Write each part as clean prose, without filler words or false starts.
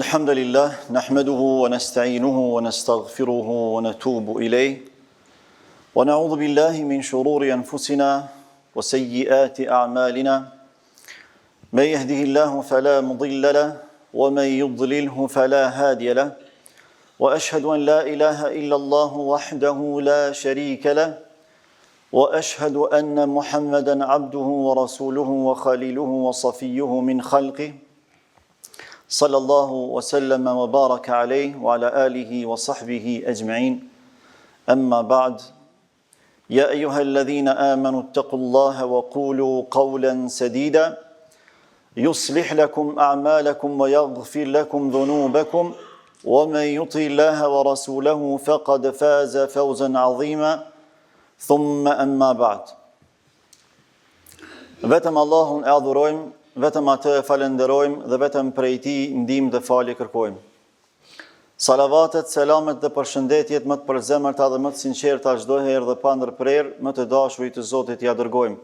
الحمد لله نحمده ونستعينه ونستغفره ونتوب إليه ونعوذ بالله من شرور أنفسنا وسيئات أعمالنا من يهده الله فلا مضل له ومن يضلله فلا هادي له وأشهد أن لا إله إلا الله وحده لا شريك له وأشهد أن محمدا عبده ورسوله وخليله وصفيه من خلقه صلى الله وسلم وبارك عليه وعلى آله وصحبه أجمعين أما بعد يا أيها الذين آمنوا اتقوا الله وقولوا قولا سديدا يصلح لكم أعمالكم ويغفر لكم ذنوبكم ومن يطع الله ورسوله فقد فاز فوزا عظيما ثم أما بعد vetëm Allahun e adhurojmë, vetëm atë e falenderojmë dhe vetëm prej tij ndihmë dhe falje kërkojmë. Salavatet, selamet dhe përshëndetjet më të përzemërta dhe më të sinqerta çdo herë dhe pa ndërprerje, më të dashurit të Zotit ja dërgojmë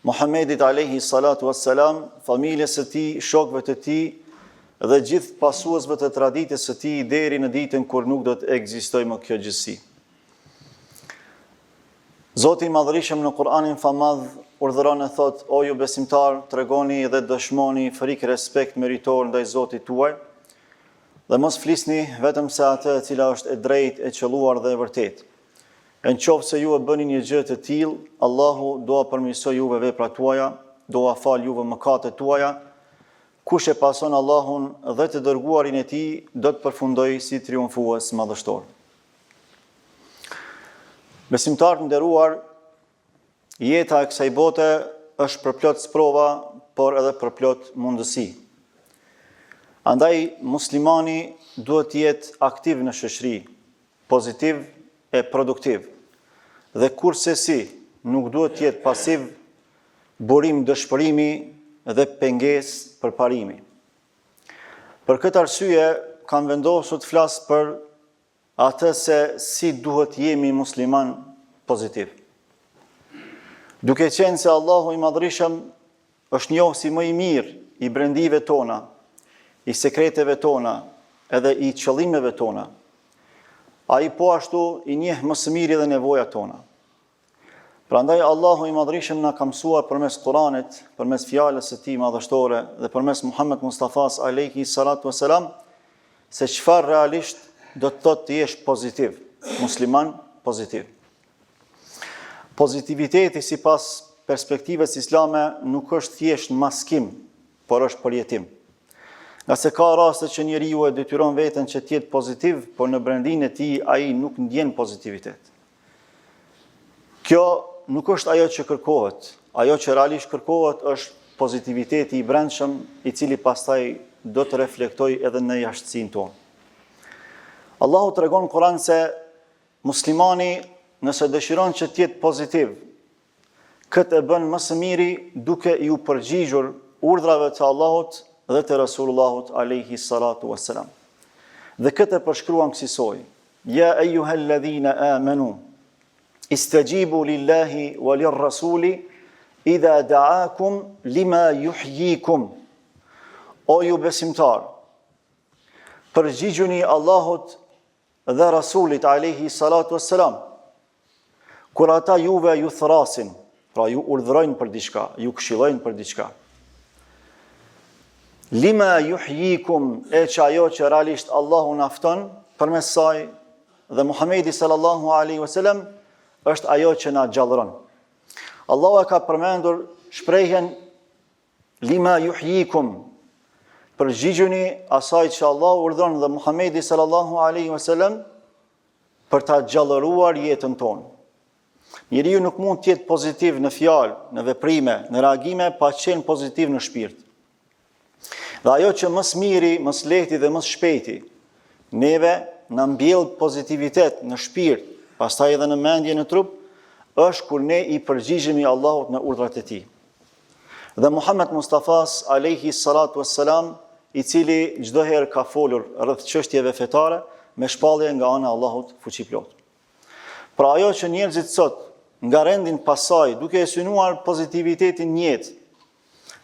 Muhammedit alayhi salatu wassalam, familjes së tij, shokëve të tij dhe gjithë pasuesve të traditës së tij deri në ditën kur nuk do të ekzistojë më kjo gjësi. Zoti i Madhërisëm në Kur'anin Famadh urdhëron e thot: O ju besimtar, tregoni dhe dëshmoni frikë respekt meritor ndaj Zotit tuaj, dhe mos flisni vetëm se atë e cila është e drejtë, e qelluar dhe e vërtetë. Në qoftë se ju e bëni një gjë të tillë, Allahu do a përmirësoj juve veprat tuaja, do a fal juve mëkatet tuaja. Kush e pason Allahun dhe të dërguarin e tij, do të përfundojë si triumfues madhështor. Besimtarë të nderuar, jeta e kësaj bote është përplot sprova, por edhe përplot mundësi. Andaj muslimani duhet të jetë aktiv në shoqëri, pozitiv e produktiv. Dhe kurse si nuk duhet të jetë pasiv, burim dëshpërimi dhe pengesë përparimi. Për këtë arsye kam vendosur të flas për atë se si duhet jemi musliman pozitiv. Duke qenë se Allahu i Madhërisëm është njohur si më i mirë i brendive tona, i sekreteve tona, edhe i qëllimeve tona, ai po ashtu i njeh më së miri dhe nevojat tona. Prandaj Allahu i Madhërisëm na ka mësuar përmes Kuranit, përmes fjalës së tij madhështore dhe përmes Muhammed Mustafas alayhi salatu wassalam, se çfarë realisht do të thotë të jesh pozitiv, musliman pozitiv. Pozitiviteti sipas perspektivës islame nuk është thjesht maskim, por është përjetim. Nga se ka raste që njeriu e detyron veten që të jetë pozitiv, por në brendin e tij ai nuk ndjen pozitivitet. Kjo nuk është ajo që kërkohet. Ajo që realisht kërkohet është pozitiviteti i brendshëm, i cili pastaj do të reflektojë edhe në jashtësinë tonë. Allahu tregon në Kur'an se muslimani nëse dëshiron që të jetë pozitiv, këtë e bën më së miri duke ju përgjigjur urdhrave të Allahut dhe të Rasulullahut alayhi salatu wassalam. Dhe këtë e përshkruan kësaj: Ja ayyuhalladhina amanu istajibu lillahi wa lirrasuli idha da'akum lima yuhyikum. O ju besimtar, përgjigjuni Allahut dhe Rasulit alayhi salatu wassalam kur ata juve ju thrasin, pra ju urdhërojnë për diçka, ju këshillojnë për diçka. Lima yuhyikum, e që ajo që realisht Allahu na fton përmes saj dhe Muhamedi sallallahu alaihi wasallam është ajo që na gjallëron. Allahu e ka përmendur shprehjen lima yuhyikum, përgjigjuni asaj që Allahu urdhëron dhe Muhamedi sallallahu alaihi wasallam për ta gjallëruar jetën tonë. Njeriu nuk mund të jetë pozitiv në fjalë, në veprime, në reagime pa qenë pozitiv në shpirt. Dhe ajo që më së miri, më së lehti dhe më së shpejti neve na mbjell pozitivitet në shpirt, pastaj edhe në mendje, në trup, është kur ne i përgjigjemi Allahut në urdhrat e tij. Dhe Muhammed Mustafas alayhi salatu wassalam, i cili çdo herë ka folur rreth çështjeve fetare me shpallje nga ana e Allahut fuqiplot. Pra ajo që njerëzit sot nga rendin pasaj, duke e synuar pozitivitetin në jetë,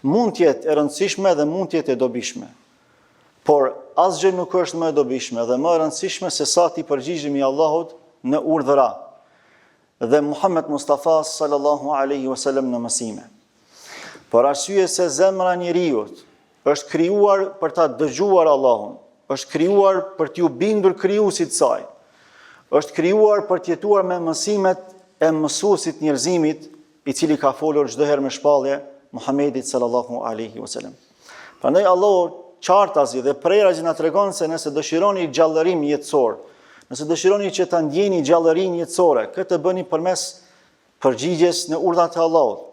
mund të jetë e rëndësishme dhe mund të jetë e dobishme. Por asgjë nuk është më e dobishme dhe më e rëndësishme se sa ti përgjigjemi Allahut në urdhëra dhe Muhammed Mustafa sallallahu alaihi wasallam në mësime. Për arsye se zemra e njeriut është krijuar për ta dëgjuar Allahun, është krijuar për t'ju bindur krijuesit saj, është krijuar për të jetuar me mësimet e mësuesit njerëzimit, i cili ka folur çdo herë me shpallje Muhammedit sallallahu alaihi wasallam. Prandaj Allahu qartazi dhe prerëzi na tregon se nëse dëshironi gjallërim jetësor, nëse dëshironi që ta ndjeni gjallërinë jetësore, këtë bëni përmes përgjigjes në urdhat e Allahut,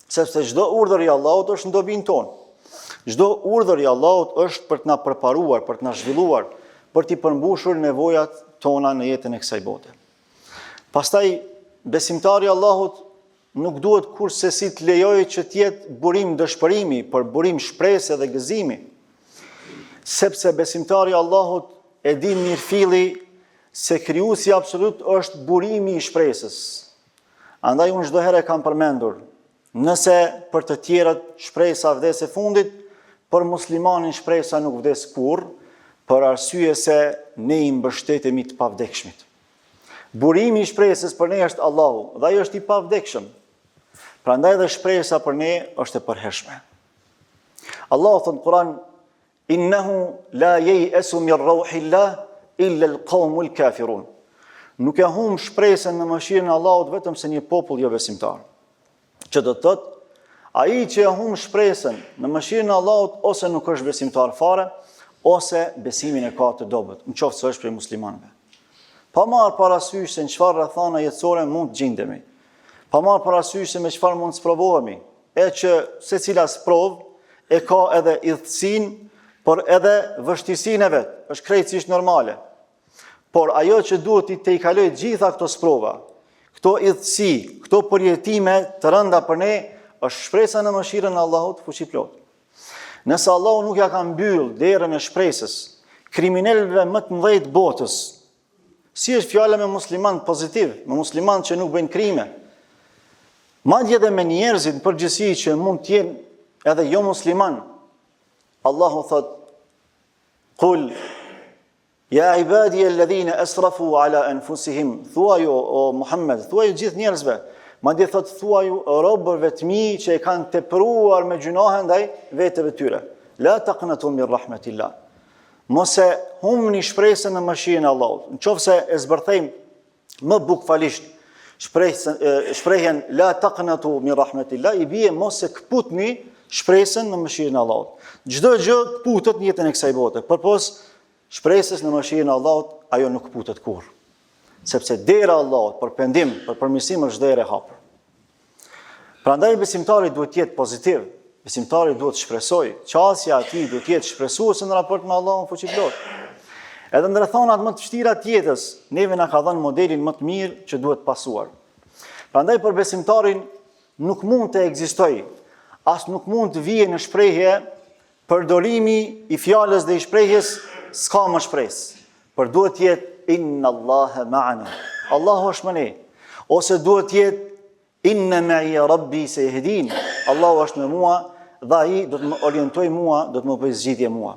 sepse çdo urdhër i Allahut është në dobinë tonë. Çdo urdhër i Allahut është për të na përparuar, për të na zhvilluar, për t'i përmbushur nevojat tona në jetën e kësaj bote. Pastaj besimtari i Allahut nuk duhet kurrësi të lejojë që të jetë burim dëshpërimi, por burim shpresë dhe gëzimi, sepse besimtari i Allahut e din mirëfilli se krijuesi absolut është burimi i shpresës. Andaj unë çdo herë kam përmendur, nëse për të tjerët shpresa vdes e fundit, për muslimanin shpresa nuk vdes kurrë, për arsye se ne i mbështetemi të pavdekshmit. Burimi i shpresës për ne është Allahu, dhe ai është i pavdekshëm. Prandaj dhe shpresa për ne është e përhershme. Allahu thot në Kur'an: "Innahu la yai'asu min rauhillah illa al-qaumul kafirun." Nuk e humb shpresën në mëshirën e Allahut vetëm se një popull jo besimtar. Që do të thotë, ai që e humb shpresën në mëshirën e Allahut ose nuk është besimtar fare, ose besimin e ka të dobët, nëse është prej muslimanëve. Pa marrë parasysh se në çfarë rrethana jetësore mund të gjendemi. Pa marrë parasysh se me çfarë mund të sprovohemi, e që secila sprov e ka edhe idhësinë, por edhe vështirësinë e vet, është krejtësisht normale. Por ajo që duhet i kaloj gjitha këto sprova, këto idhësi, këto përjetime të rënda për ne, është shpresa në mëshirën e Allahut fuqiplot. Nëse Allahu nuk ja ka mbyll derën e shpresës kriminalëve më të mëdhenj të botës, si është fjala me musliman pozitiv, me musliman që nuk bëjnë krime, madje edhe me njerëzit në përgjithësi që mund të jenë edhe jo musliman, Allahu thot: "Qul ya ibadi alladhina asrafu ala anfusihim", thuaj o Muhammed, thuaj gjithë njerëzve, madje thot thuaj robërve të mi që e kanë tepruar me gjunahe ndaj vetëve tyre. La taqnatu min rahmatillah. Mos e humni shpresën në mëshirën e Allahut. Nëse e zbërthejmë më bukfalisht shprehjen la taqnatu min rahmatillah, i bie mos e kputni shpresën në mëshirën e Allahut. Çdo gjë kputet në jetën e kësaj bote, përpos shpresës në mëshirën e Allahut, ajo nuk kputet kurrë. Sepse dera e Allahut për pendim, për përmirësim është derë e hapur. Prandaj besimtari duhet të jetë pozitiv, besimtari duhet të shpresojë, qasja e tij duhet të jetë shpresuese në raport me Allahun fuqiplot. Edhe në rrethonat më të vështira të jetës, neve na ka dhënë modelin më të mirë që duhet pasuar. Prandaj për besimtarin nuk mund të ekzistojë, as nuk mund të vijë në shprehje përdorimi i fjalës dhe i shprehjes s'ka më shpresë. Por duhet të jetë inna Allaha ma'ana. Allahu është me ne. Ose duhet të jetë inna ma'i rabbi sayahdin. Allahu është me mua dhe ai do të më orientoj mua, do të më bëjë zgjidhje mua.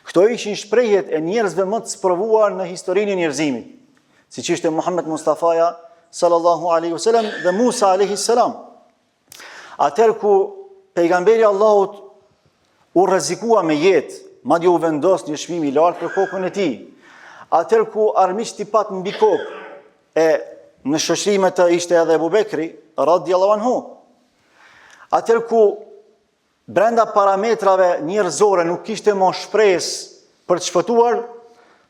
Këto ishin shprehjet e njerëzve më të sprovuar në historinë e njerëzimit, siç ishte Muhammed Mustafaja sallallahu alaihi wasallam dhe Musa alaihi salam. Atëherë ku pejgamberi Allahut u rrezikua me jetë, madje u vendos një çmim i lartë për kokën e tij. Atëherë ku armiqt i pat mbi kokë, e në shoqërime të ishte edhe Abu Bekri radhiyallahu anhu. Atëherë ku brenda parametrave njerëzore nuk kishte më shpresë për të shpëtuar,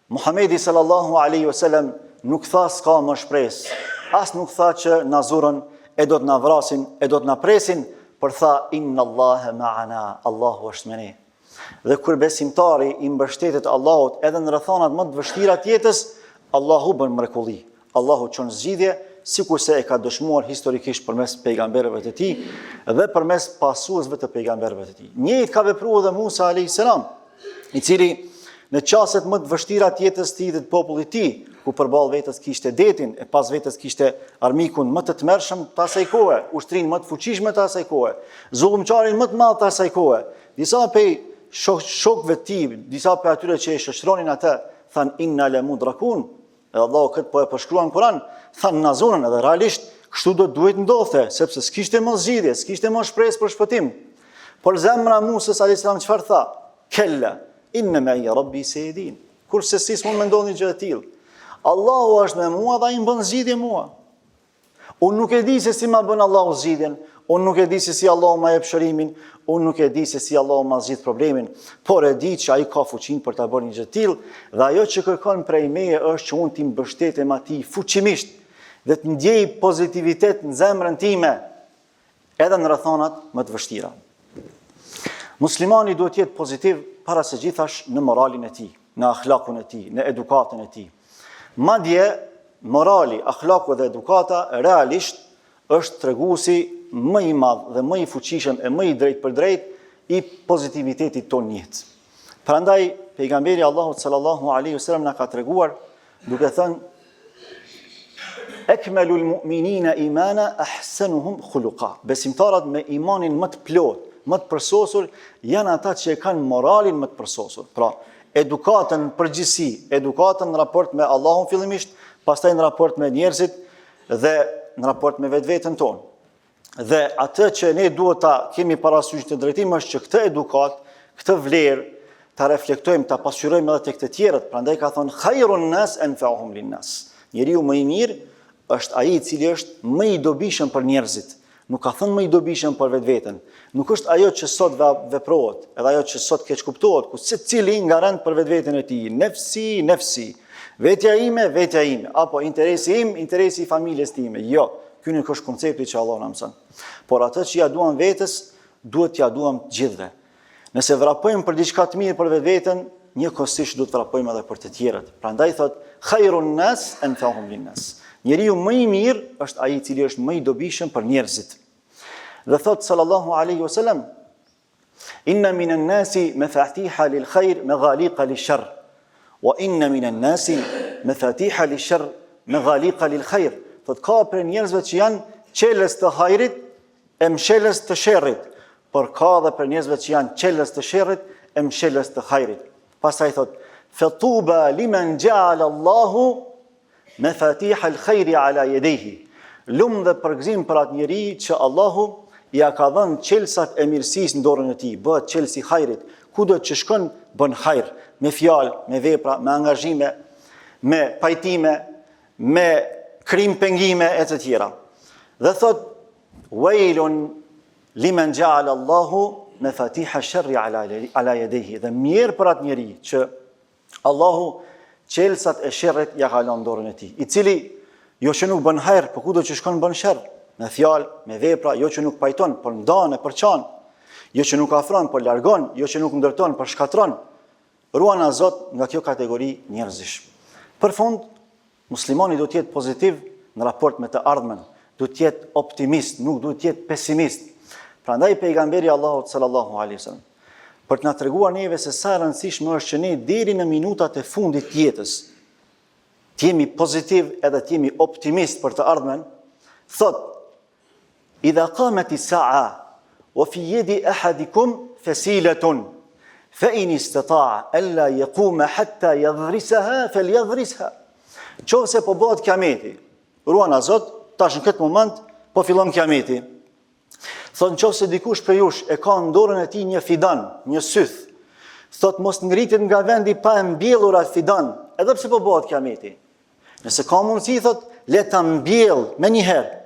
Muhamedi sallallahu alaihi wasallam nuk tha s'ka më shpresë. As nuk tha që na zurën e do të na vrasin, e do të na presin, por tha inna Allaha ma'ana, Allahu është me ne. Dhe kur besimtari i mbështetet Allahut edhe në rrethonat më të vështira të jetës, Allahu bën mrekulli. Allahu çon zgjidhje, sikurse e ka dëshmuar historikisht përmes pejgamberëve të tij dhe përmes pasuesve të pejgamberëve të tij. Njëjtë ka vepruar edhe Musa alayhis salam, i cili në çastet më të vështira të jetës të tij dhe të popullit të tij, ku përballë vetes kishte detin, e pas vetes kishte armikun më të tmerrshëm të asaj kohe, ushtrinë më të fuqishme të asaj kohe, zullumçarin më të madh të asaj kohe. Disa prej shokëve të tij, disa për atyre që e shoqëronin atë, thanë inna lamudrakun. Edhe Allahu këtë po e përshkruan në Kur'an, thanë na zonën edhe realisht kështu do duhet ndodhte, sepse s'kishte më zgjidhje, s'kishte më shpresë për shpëtim. Por zemra Musës alayhis salam çfarë tha? Kella, inna ma'i rabbi saydin. Kurse si s'mund më ndodhi gjë e tillë. Allahu është me mua dhe ai më bën zgjidhje mua. Unë nuk e di se si ma bën Allahu zgjidhjen, unë nuk e di se si Allahu ma jep shërimin, unë nuk e di se si Allahu ma zgjidh problemin, por e di që ai ka fuqinë për ta bërë një gjë të tillë dhe ajo që kërkon prej meje është që unë t'i mbështetem atij fuqimisht dhe të ndjej pozitivitet në zemrën time edhe në rrethonat më të vështira. Muslimani duhet të jetë pozitiv para se gjithash në moralin e tij, në akhlakun e tij, në edukatën e tij. Madje morali, akhlaku dhe edukata realisht është treguesi më i madh dhe më i fuqishëm e më i drejt për drejt i pozitivitetit tonë jetë. Prandaj pejgamberi Allahut sallallahu alaihi wasallam na ka treguar duke thënë ekmelul mu'minina imana ahsanuhum khuluqa. Besimtarët me imanin më të plot, më të përsosur janë ata që e kanë moralin më të përsosur. Pra, edukatën përgjithësi, edukatën në raport me Allahun fillimisht, pastaj në raport me njerëzit dhe në raport me vetveten tonë. Dhe atë që ne duhet ta kemi parasysh të drejtim është që këtë edukat, këtë vlerë, ta reflektojmë, ta pasqyrojmë edhe tek të tjerët. Prandaj ka thonë khairun nas anfa'uhum linnas. Njeriu më i mirë është ai i cili është më i dobishëm për njerëzit. Nuk ka thënë më i dobishëm për vetveten. Nuk është ajo që sot veprohet, edhe ajo që sot keq kuptohet, ku secili ngarant për vetveten e tij, nefsi. Vetja ime, apo interesi im, interesi i familjes time. Jo, ky nuk është koncepti që Allah na mëson. Por atë që ja duam vetes, duhet t'ja duam gjithëve. Nëse vrapojmë për diçka të mirë për vetveten, njëkohësisht duhet vrapojmë edhe për të tjerët. Prandaj thot khairun nas anfa'uhum linnas. Njeriu më i mirë është ai i cili është më i dobishëm për njerëzit. Dhe thot sallallahu alaihi wasallam inna minan nasi mafatiha lil khair maghaliqa lil sharr. Wa inna minan nasi mafatiha lil sharr maghaliqa lil khair. Thot ka për njerëzve që janë çelës të hajrit e mshelës të sherrit, por ka edhe për njerëzve që janë çelës të sherrit e mshelës të hajrit. Pastaj thot fatuba liman ja'ala Allahu mafatiha al khairi ala yadayhi. Lum dhe përgëzim për atë njeri që Allahu ja ka dhënë çelësat e mirësisë në dorën e tij, bëhet çelës i hajrit. Kudo që shkon bën hajr, me fjalë, me vepra, me angazhime, me pajtime, me krim pengime e të tjera. Dhe thot wailun liman ja'ala Allahu mafatiha sharri ala yadayhi. Dhe mirë për atë njeri që Allahu çelësat e sherrit ja ka lënë në dorën e tij, i cili jo që nuk bën hajr, por kudo që shkon bën sherr, me fjalë, me vepra, jo që nuk pajton, por ndan e përçan, jo që nuk afron, por largon, jo që nuk ndërton, por shkatron. Ruana Zot nga kjo kategori njerëzish. Për fund, muslimani duhet të jetë pozitiv në raport me të ardhmen, duhet të jetë optimist, nuk duhet të jetë pesimist. Prandaj pejgamberi Allahut sallallahu alaihi wasallam për të na treguar neve se sa e rëndësishme është që ne deri në minutat e fundit të jetës të jemi pozitiv edhe të jemi optimist për të ardhmen, thot idha qamat as-sa'a wa fi yadi ahadikum fasilatun fa in istata'a alla yaquma hatta yadhrisaha falyadhrisha. Nëse po bëhet kiameti, ruana Zot, tash në këtë moment po fillon kiameti. Thot nëse dikush prej jush e ka në dorën e tij një fidan, një syth, thot mos ngritet nga vendi pa e mbjellur atë fidan, edhe pse po bëhet kiameti. Nëse ka mundësi, thot, le ta mbjell me njëherë.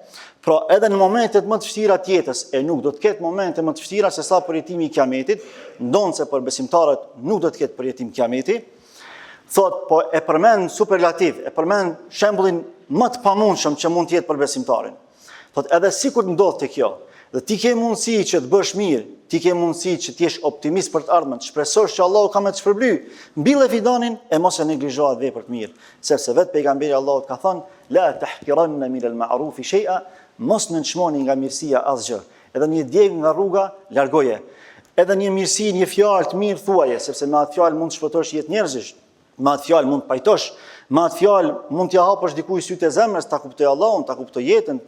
Pra edhe në momentet më të vështira të jetës, e nuk do të ketë momente më të vështira se sa përjetimi i kiametit, ndonse për besimtarët nuk do të ketë përjetim kiameti, thot, po e përmend superlativ, e përmend shembullin më të pamundshëm që mund të jetë për besimtarin. Thot, edhe sikur ndodh të kjo, dhe ti ke mundësi që të bësh mirë, ti ke mundësi që të jesh optimist për të ardhmen, të shpresosh që Allahu ka me të shpërbly, mbille fidanin e mos e neglizhohet vepër të mirë, sepse vetë pejgamberi Allahut ka thënë, la tahqiranna min al-ma'rufi shay'a, mos nënçmoni nga mirësia asgjë. Edhe një djeg nga rruga, largoje. Edhe një mirësi, një fjalë të mirë thuaje, sepse me atë fjalë mund të shpëtosh jetë njerëzish, me atë fjalë mund të pajtosh, me atë fjalë mund t'ia hapësh dikujt sytë e zemrës, ta kuptoj Allahun, ta kuptoj jetën,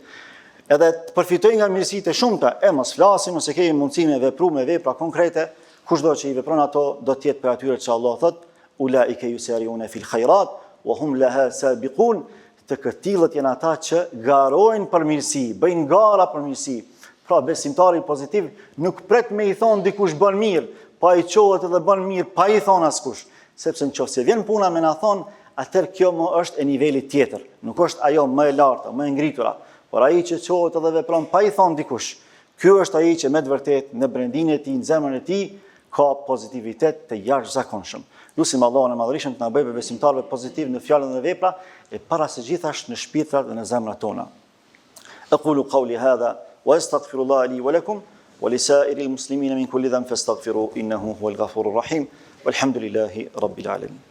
edhe të përfitoj nga mirësitë e shumta, e mos flasim, ose kemi mundësi me vepru me vepra konkrete, kushdo që i vepron ato do të jetë për atyre që Allah thot ulaike yusari'una fil khairat wa hum laha sabiqun, të këtillët janë ata që garojnë për mirësi, bëjnë gara për mirësi. Pra besimtari pozitiv nuk pret me i thonë dikush bën mirë, pa i qohet edhe bën mirë, pa i thonë askush, sepse nëse vjen puna me na thonë, atëherë kjo më është e nivelit tjetër, nuk është ajo më e larta, më e ngritura, por ai që qohet edhe vepron pa i thonë dikush, ky është ai që me të vërtetë në brendinë e tij, në zemrën e tij ka pozitivitet të jashtëzakonshëm. Lutim Allahun e Madhërisht të na bëjë besimtarëve pozitiv në fjalën dhe vepra e para së gjithash në shpirtrat dhe në zemrat tona. Aqulu qawli hadha wa astaghfirullaha li wa lakum wa li sa'iril muslimina min kulli dhanbin fastaghfiruhu innahu huwal ghafurur rahim walhamdulillahi rabbil alamin.